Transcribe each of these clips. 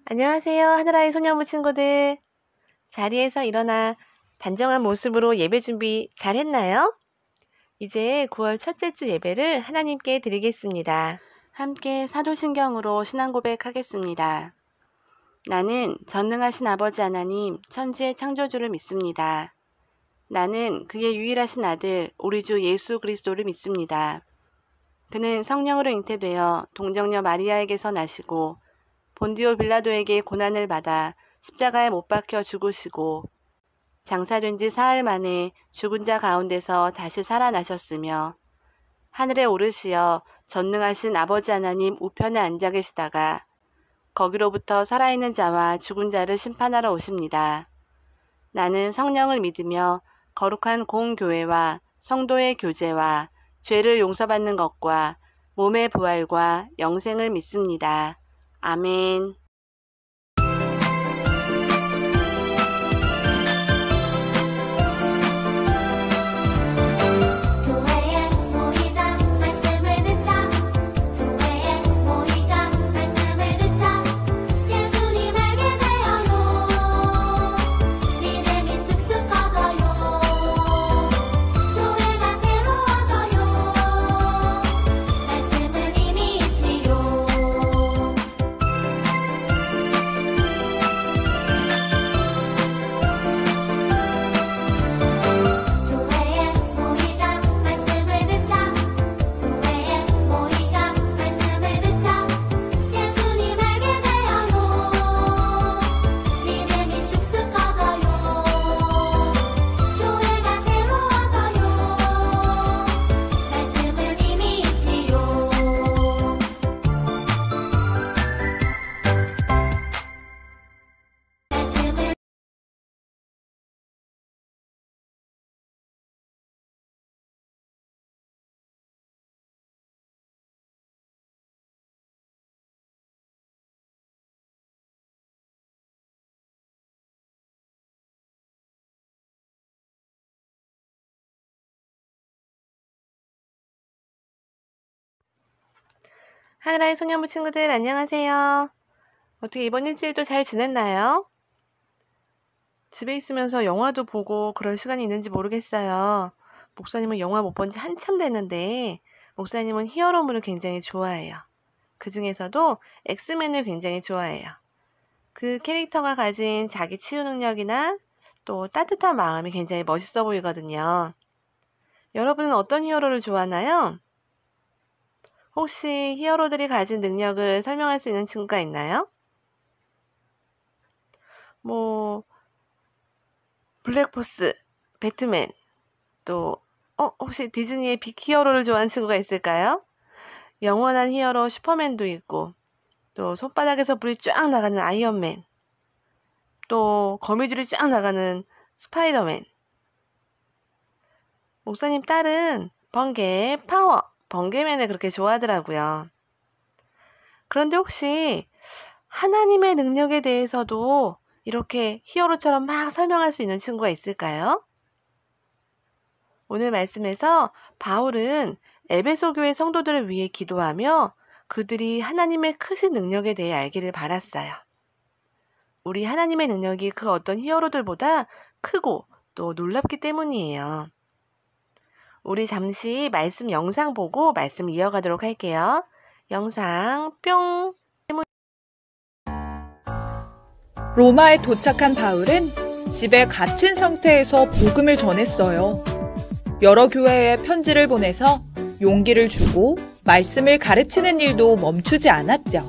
안녕하세요. 하늘아이 소년부 친구들. 자리에서 일어나 단정한 모습으로 예배 준비 잘 했나요? 이제 9월 첫째 주 예배를 하나님께 드리겠습니다. 함께 사도신경으로 신앙 고백하겠습니다. 나는 전능하신 아버지 하나님 천지의 창조주를 믿습니다. 나는 그의 유일하신 아들 우리 주 예수 그리스도를 믿습니다. 그는 성령으로 잉태되어 동정녀 마리아에게서 나시고 본디오 빌라도에게 고난을 받아 십자가에 못 박혀 죽으시고 장사된 지 사흘 만에 죽은 자 가운데서 다시 살아나셨으며 하늘에 오르시어 전능하신 아버지 하나님 우편에 앉아 계시다가 거기로부터 살아있는 자와 죽은 자를 심판하러 오십니다. 나는 성령을 믿으며 거룩한 공교회와 성도의 교제와 죄를 용서받는 것과 몸의 부활과 영생을 믿습니다. 아멘. 하늘아이 소년부 친구들 안녕하세요. 어떻게 이번 일주일도 잘 지냈나요? 집에 있으면서 영화도 보고 그럴 시간이 있는지 모르겠어요. 목사님은 영화 못 본 지 한참 됐는데 목사님은 히어로물을 굉장히 좋아해요. 그 중에서도 엑스맨을 굉장히 좋아해요. 그 캐릭터가 가진 자기 치유 능력이나 또 따뜻한 마음이 굉장히 멋있어 보이거든요. 여러분은 어떤 히어로를 좋아하나요? 혹시 히어로들이 가진 능력을 설명할 수 있는 친구가 있나요? 블랙포스, 배트맨, 또 혹시 디즈니의 빅히어로를 좋아하는 친구가 있을까요? 영원한 히어로 슈퍼맨도 있고 또 손바닥에서 불이 쫙 나가는 아이언맨, 또 거미줄이 쫙 나가는 스파이더맨. 목사님 딸은 번개맨을 그렇게 좋아하더라고요. 그런데 혹시 하나님의 능력에 대해서도 이렇게 히어로처럼 막 설명할 수 있는 친구가 있을까요? 오늘 말씀에서 바울은 에베소 교회 성도들을 위해 기도하며 그들이 하나님의 크신 능력에 대해 알기를 바랐어요. 우리 하나님의 능력이 그 어떤 히어로들보다 크고 또 놀랍기 때문이에요. 우리 잠시 말씀 영상 보고 말씀 이어가도록 할게요. 영상 뿅! 로마에 도착한 바울은 집에 갇힌 상태에서 복음을 전했어요. 여러 교회에 편지를 보내서 용기를 주고 말씀을 가르치는 일도 멈추지 않았죠.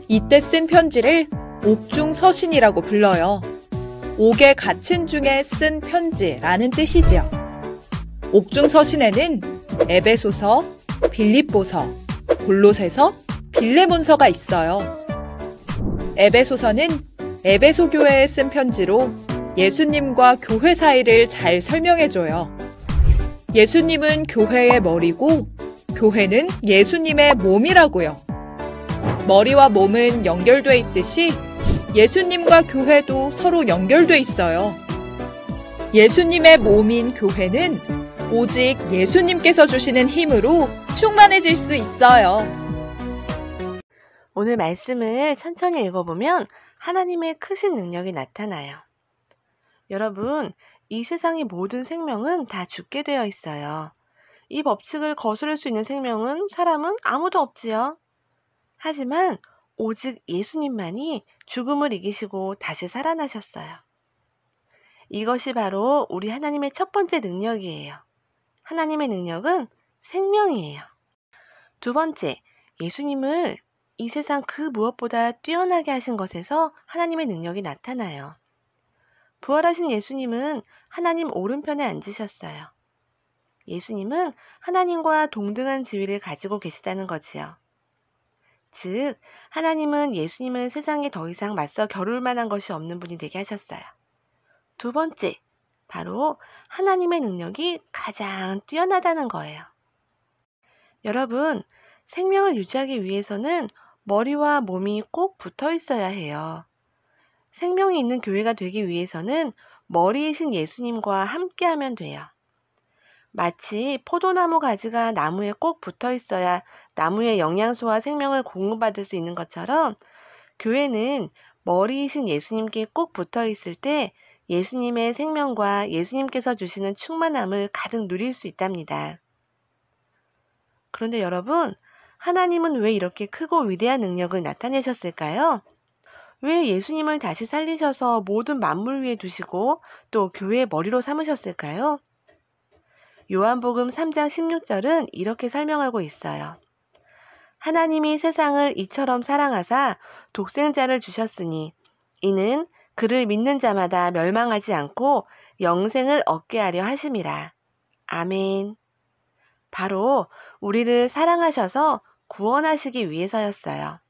이때 쓴 편지를 옥중서신이라고 불러요. 옥에 갇힌 중에 쓴 편지라는 뜻이죠. 옥중서신에는 에베소서, 빌립보서, 골로새서, 빌레몬서가 있어요. 에베소서는 에베소 교회에 쓴 편지로 예수님과 교회 사이를 잘 설명해줘요. 예수님은 교회의 머리고 교회는 예수님의 몸이라고요. 머리와 몸은 연결돼 있듯이 예수님과 교회도 서로 연결돼 있어요. 예수님의 몸인 교회는 오직 예수님께서 주시는 힘으로 충만해질 수 있어요. 오늘 말씀을 천천히 읽어보면 하나님의 크신 능력이 나타나요. 여러분, 이 세상의 모든 생명은 다 죽게 되어 있어요. 이 법칙을 거스를 수 있는 사람은 아무도 없지요. 하지만 오직 예수님만이 죽음을 이기시고 다시 살아나셨어요. 이것이 바로 우리 하나님의 첫 번째 능력이에요. 하나님의 능력은 생명이에요. 두 번째, 예수님을 이 세상 그 무엇보다 뛰어나게 하신 것에서 하나님의 능력이 나타나요. 부활하신 예수님은 하나님 오른편에 앉으셨어요. 예수님은 하나님과 동등한 지위를 가지고 계시다는 거지요. 즉, 하나님은 예수님을 세상에 더 이상 맞서 겨룰 만한 것이 없는 분이 되게 하셨어요. 두 번째, 바로 하나님의 능력이 가장 뛰어나다는 거예요. 여러분, 생명을 유지하기 위해서는 머리와 몸이 꼭 붙어 있어야 해요. 생명이 있는 교회가 되기 위해서는 머리이신 예수님과 함께하면 돼요. 마치 포도나무 가지가 나무에 꼭 붙어 있어야 나무의 영양소와 생명을 공급받을 수 있는 것처럼 교회는 머리이신 예수님께 꼭 붙어 있을 때 예수님의 생명과 예수님께서 주시는 충만함을 가득 누릴 수 있답니다. 그런데 여러분, 하나님은 왜 이렇게 크고 위대한 능력을 나타내셨을까요? 왜 예수님을 다시 살리셔서 모든 만물 위에 두시고 또 교회의 머리로 삼으셨을까요? 요한복음 3장 16절은 이렇게 설명하고 있어요. 하나님이 세상을 이처럼 사랑하사 독생자를 주셨으니 이는 그를 믿는 자마다 멸망하지 않고 영생을 얻게 하려 하심이라. 아멘. 바로 우리를 사랑하셔서 구원하시기 위해서였어요.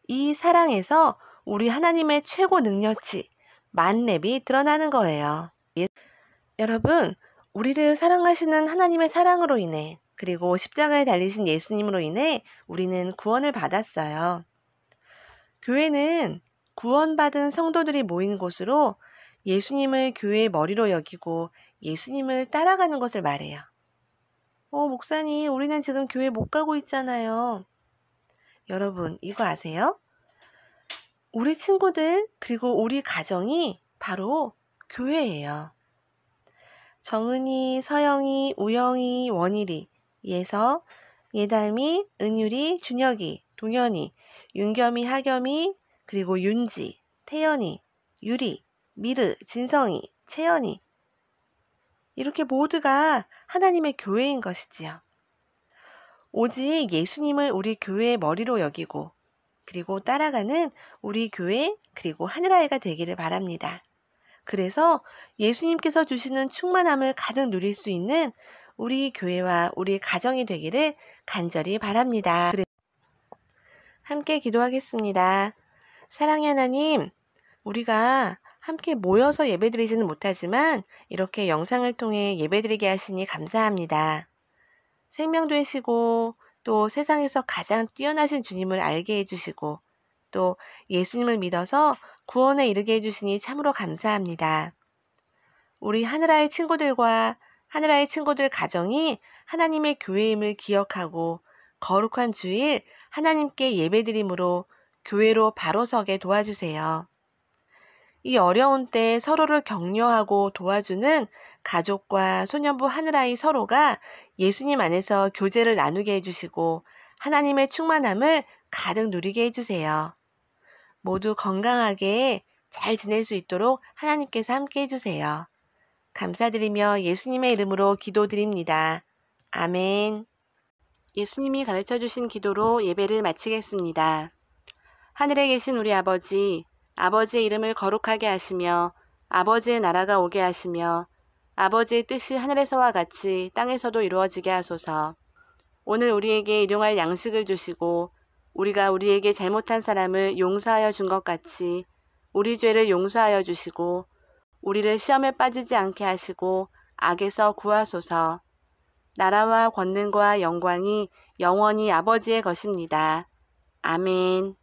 이 사랑에서 우리 하나님의 최고 능력치, 만렙이 드러나는 거예요. 여러분, 우리를 사랑하시는 하나님의 사랑으로 인해 그리고 십자가에 달리신 예수님으로 인해 우리는 구원을 받았어요. 교회는 구원받은 성도들이 모인 곳으로 예수님을 교회의 머리로 여기고 예수님을 따라가는 것을 말해요. 목사님, 우리는 지금 교회 못 가고 있잖아요. 여러분, 이거 아세요? 우리 친구들 그리고 우리 가정이 바로 교회예요. 정은이, 서영이, 우영이, 원일이, 예서, 예달미, 은율이, 준혁이, 동현이, 윤겸이, 하겸이, 그리고 윤지, 태연이, 유리, 미르, 진성이, 채연이, 이렇게 모두가 하나님의 교회인 것이지요. 오직 예수님을 우리 교회의 머리로 여기고 그리고 따라가는 우리 교회 그리고 하늘아이가 되기를 바랍니다. 그래서 예수님께서 주시는 충만함을 가득 누릴 수 있는 우리 교회와 우리 가정이 되기를 간절히 바랍니다. 함께 기도하겠습니다. 사랑의 하나님, 우리가 함께 모여서 예배드리지는 못하지만 이렇게 영상을 통해 예배드리게 하시니 감사합니다. 생명 되시고 또 세상에서 가장 뛰어나신 주님을 알게 해주시고 또 예수님을 믿어서 구원에 이르게 해주시니 참으로 감사합니다. 우리 하늘아이 친구들과 하늘아이 친구들 가정이 하나님의 교회임을 기억하고 거룩한 주일 하나님께 예배드림으로 교회로 바로 서게 도와주세요. 이 어려운 때 서로를 격려하고 도와주는 가족과 소년부 하늘아이 서로가 예수님 안에서 교제를 나누게 해주시고 하나님의 충만함을 가득 누리게 해주세요. 모두 건강하게 잘 지낼 수 있도록 하나님께서 함께 해주세요. 감사드리며 예수님의 이름으로 기도드립니다. 아멘. 예수님이 가르쳐주신 기도로 예배를 마치겠습니다. 하늘에 계신 우리 아버지, 아버지의 이름을 거룩하게 하시며 아버지의 나라가 오게 하시며 아버지의 뜻이 하늘에서와 같이 땅에서도 이루어지게 하소서. 오늘 우리에게 일용할 양식을 주시고 우리가 우리에게 잘못한 사람을 용서하여 준 것 같이 우리 죄를 용서하여 주시고 우리를 시험에 빠지지 않게 하시고 악에서 구하소서. 나라와 권능과 영광이 영원히 아버지의 것입니다. 아멘.